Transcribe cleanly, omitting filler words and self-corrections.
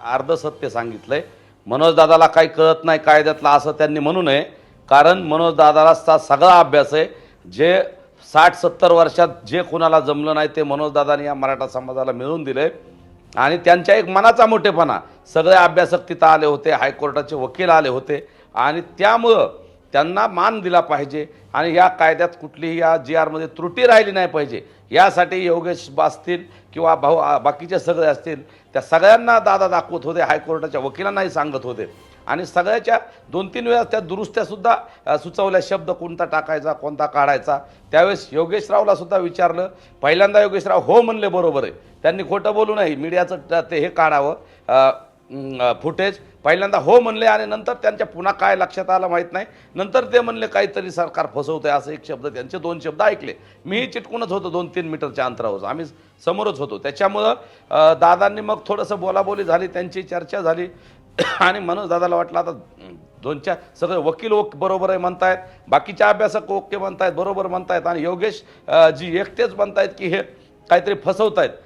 अर्ध सत्य सांगितलंय। मनोज दादाला काही कळत नाही कायद्यातला असं त्यांनी म्हणू नये, कारण मनोज दादाला सगळा अभ्यास आहे। जे 60-70 वर्षात जे कोणाला जमलं नाही ते मनोज दादांनी या मराठा समाजाला मिळवून दिले। आणि त्यांच्या एक मनाचा मोठेपणा, सगळे अभ्यासक तिथं आले होते, हायकोर्टाचे वकील आले होते आणि त्यामुळं त्यांना मान दिला पाहिजे आणि या कायद्यात कुठलीही या जी आरमध्ये त्रुटी राहिली नाही पाहिजे यासाठी योगेश असतील किंवा बाकीचे सगळे असतील त्या सगळ्यांना दादा दाखवत होते, हायकोर्टाच्या वकिलांनाही सांगत होते आणि सगळ्याच्या 2-3 वेळा त्या दुरुस्त्यासुद्धा सुचवल्या, शब्द कोणता टाकायचा कोणता काढायचा। त्यावेळेस योगेशरावला सुद्धा विचारलं, पहिल्यांदा योगेशराव हो म्हणले, बरोबर आहे, त्यांनी खोटं बोलू नये, मीडियाचं ते हे काढावं फुटेज, पहिल्यांदा हो म्हणले आणि नंतर त्यांच्या पुन्हा काय लक्षात आलं माहीत नाही, नंतर ते म्हणले काहीतरी सरकार फसवतंय असं एक शब्द, त्यांचे 2 शब्द ऐकले। मीही चिटकूनच होतो 2-3 मीटरच्या अंतरावर, आम्ही समोरच होतो। त्याच्यामुळं दादांनी मग थोडंसं बोलाबोली झाली, त्यांची चर्चा झाली आणि मनोज दादाला वाटलं आता 2-4 सगळे वकील बरोबर आहे म्हणतायत, बाकीचे अभ्यासक ओके म्हणतायत, बरोबर म्हणतायत आणि योगेश जी एकटेच म्हणतायत की हे काहीतरी फसवतायत।